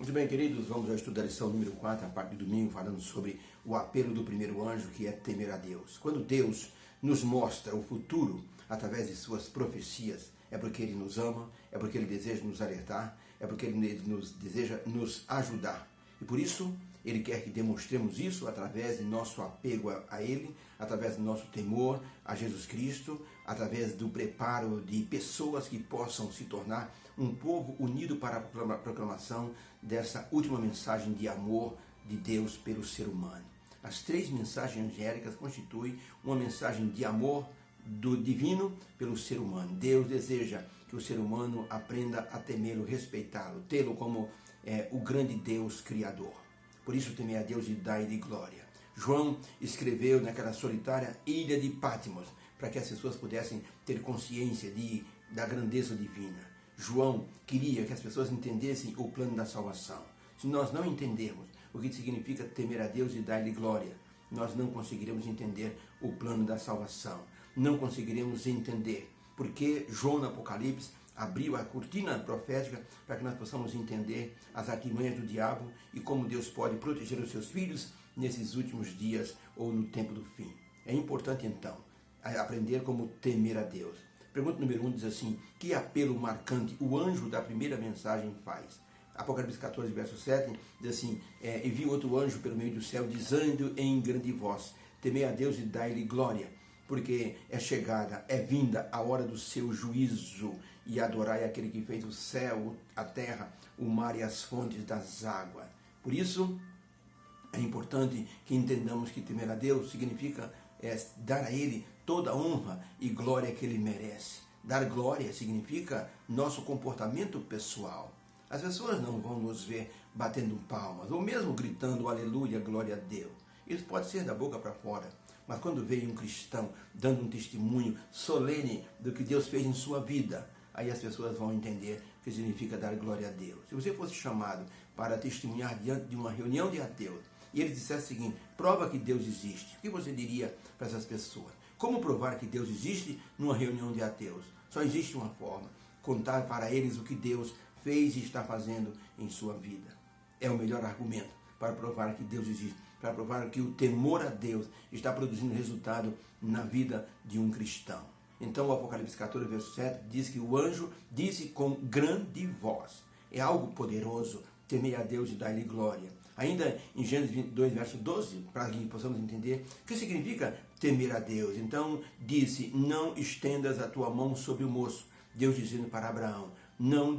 Muito bem, queridos, vamos estudar a lição número 4, a parte do domingo, falando sobre o apelo do primeiro anjo, que é temer a Deus. Quando Deus nos mostra o futuro através de suas profecias, é porque Ele nos ama, é porque Ele deseja nos alertar, é porque Ele deseja nos ajudar. E por isso, Ele quer que demonstremos isso através de nosso apego a Ele, através do nosso temor a Jesus Cristo, através do preparo de pessoas que possam se tornar um povo unido para a proclamação dessa última mensagem de amor de Deus pelo ser humano. As três mensagens angélicas constituem uma mensagem de amor do divino pelo ser humano. Deus deseja que o ser humano aprenda a temê-lo, respeitá-lo, tê-lo como o grande Deus Criador. Por isso, temer a Deus e dai-lhe glória. João escreveu naquela solitária ilha de Patmos, para que as pessoas pudessem ter consciência da grandeza divina. João queria que as pessoas entendessem o plano da salvação. Se nós não entendermos o que significa temer a Deus e dar-lhe glória, nós não conseguiremos entender o plano da salvação. Não conseguiremos entender porque João no Apocalipse abriu a cortina profética para que nós possamos entender as artimanhas do diabo e como Deus pode proteger os seus filhos nesses últimos dias ou no tempo do fim. É importante então aprender como temer a Deus. Pergunta número 1 diz assim: que apelo marcante o anjo da primeira mensagem faz? Apocalipse 14, verso 7 diz assim: e vi outro anjo pelo meio do céu dizendo em grande voz: temei a Deus e dai-lhe glória, porque é chegada, é vinda a hora do seu juízo, e adorai aquele que fez o céu, a terra, o mar e as fontes das águas. Por isso, é importante que entendamos que temer a Deus significa dar a Ele toda a honra e glória que Ele merece. Dar glória significa nosso comportamento pessoal. As pessoas não vão nos ver batendo palmas, ou mesmo gritando aleluia, glória a Deus. Isso pode ser da boca para fora. Mas quando veio um cristão dando um testemunho solene do que Deus fez em sua vida, aí as pessoas vão entender o que significa dar glória a Deus. Se você fosse chamado para testemunhar diante de uma reunião de ateus, e eles dissessem o seguinte: prova que Deus existe, o que você diria para essas pessoas? Como provar que Deus existe numa reunião de ateus? Só existe uma forma: contar para eles o que Deus fez e está fazendo em sua vida. É o melhor argumento para provar que Deus existe, para provar que o temor a Deus está produzindo resultado na vida de um cristão. Então o Apocalipse 14, verso 7 diz que o anjo disse com grande voz. É algo poderoso, temer a Deus e dar-lhe glória. Ainda em Gênesis 22, verso 12, para que possamos entender o que significa temer a Deus. Então disse: não estendas a tua mão sobre o moço. Deus dizendo para Abraão: não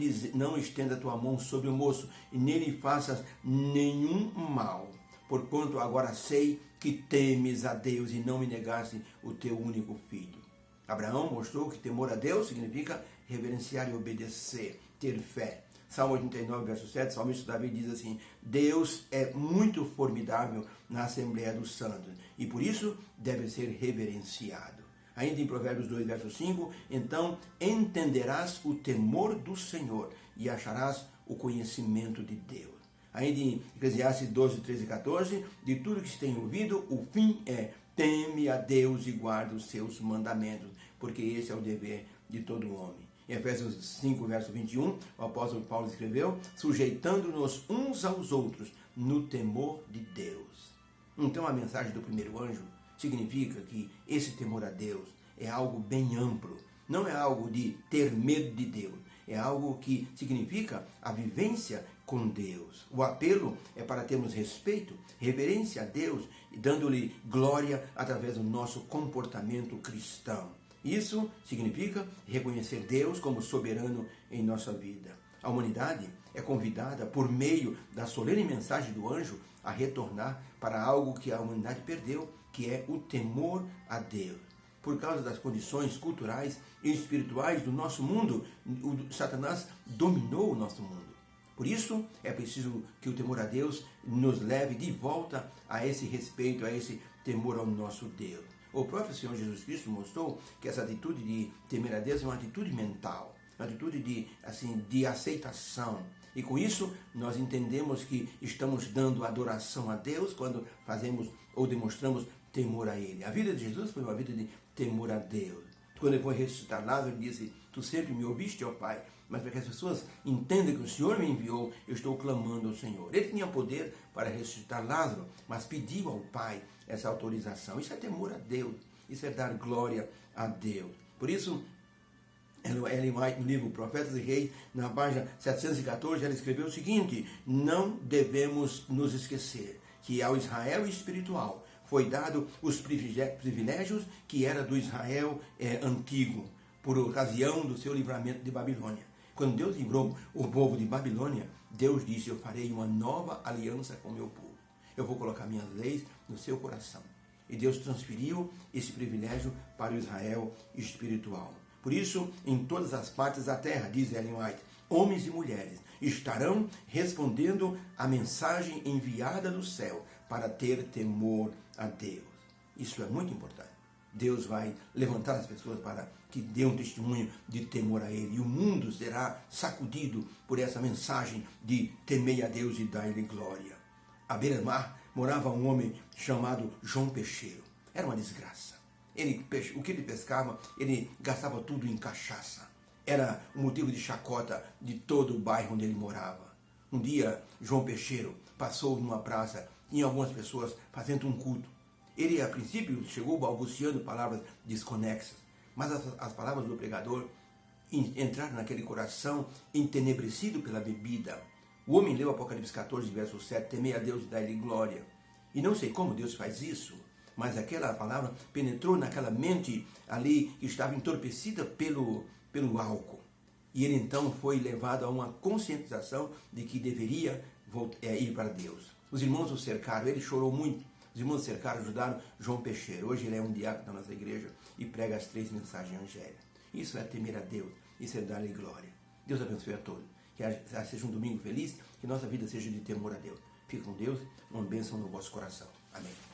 estenda a tua mão sobre o moço, e nele faças nenhum mal, porquanto agora sei que temes a Deus e não me negaste o teu único filho. Abraão mostrou que temor a Deus significa reverenciar e obedecer, ter fé. Salmo 89, verso 7, o salmista Davi diz assim: Deus é muito formidável na Assembleia dos Santos, e por isso deve ser reverenciado. Ainda em Provérbios 2, verso 5, então entenderás o temor do Senhor e acharás o conhecimento de Deus. Ainda em Eclesiastes 12, 13 e 14, de tudo que se tem ouvido, o fim é: teme a Deus e guarda os seus mandamentos, porque esse é o dever de todo homem. Em Efésios 5, verso 21, o apóstolo Paulo escreveu: sujeitando-nos uns aos outros no temor de Deus. Então a mensagem do primeiro anjo significa que esse temor a Deus é algo bem amplo. Não é algo de ter medo de Deus. É algo que significa a vivência com Deus. O apelo é para termos respeito, reverência a Deus, dando-lhe glória através do nosso comportamento cristão. Isso significa reconhecer Deus como soberano em nossa vida. A humanidade é convidada, por meio da solene mensagem do anjo, a retornar para algo que a humanidade perdeu, que é o temor a Deus. Por causa das condições culturais e espirituais do nosso mundo, Satanás dominou o nosso mundo. Por isso, é preciso que o temor a Deus nos leve de volta a esse respeito, a esse temor ao nosso Deus. O próprio Senhor Jesus Cristo mostrou que essa atitude de temer a Deus é uma atitude mental, uma atitude de aceitação. E com isso, nós entendemos que estamos dando adoração a Deus quando fazemos ou demonstramos temor a Ele. A vida de Jesus foi uma vida de temor a Deus. Quando ele foi ressuscitar Lázaro, ele disse: tu sempre me ouviste, ó Pai, mas para que as pessoas entendam que o Senhor me enviou, eu estou clamando ao Senhor. Ele tinha poder para ressuscitar Lázaro, mas pediu ao Pai essa autorização. Isso é temor a Deus, isso é dar glória a Deus. Por isso, Ellen White, no livro Profetas e Reis, na página 714, ela escreveu o seguinte: não devemos nos esquecer que ao Israel espiritual foi dado os privilégios que era do Israel antigo, por ocasião do seu livramento de Babilônia. Quando Deus livrou o povo de Babilônia, Deus disse: eu farei uma nova aliança com o meu povo. Eu vou colocar minhas leis no seu coração. E Deus transferiu esse privilégio para o Israel espiritual. Por isso, em todas as partes da terra, diz Ellen White, homens e mulheres estarão respondendo à mensagem enviada do céu para ter temor a Deus. Isso é muito importante. Deus vai levantar as pessoas para que dê um testemunho de temor a Ele. E o mundo será sacudido por essa mensagem de temer a Deus e dar-lhe glória. À beira-mar morava um homem chamado João Peixeiro. Era uma desgraça. O que ele pescava, ele gastava tudo em cachaça. Era um motivo de chacota de todo o bairro onde ele morava. Um dia, João Peixeiro passou numa praça, tinha algumas pessoas fazendo um culto. Ele, a princípio, chegou balbuciando palavras desconexas, mas as palavras do pregador entraram naquele coração entenebrecido pela bebida. O homem leu Apocalipse 14, verso 7, temei a Deus e dai-lhe glória. E não sei como Deus faz isso, mas aquela palavra penetrou naquela mente ali que estava entorpecida pelo álcool. E ele então foi levado a uma conscientização de que deveria ir para Deus. Os irmãos o cercaram, ele chorou muito. Os irmãos o cercaram, ajudaram João Peixeiro. Hoje ele é um diácono da nossa igreja e prega as 3 mensagens angélicas. Isso é temer a Deus, isso é dar-lhe glória. Deus abençoe a todos. Que seja um domingo feliz, que nossa vida seja de temor a Deus. Fique com Deus, uma bênção no vosso coração. Amém.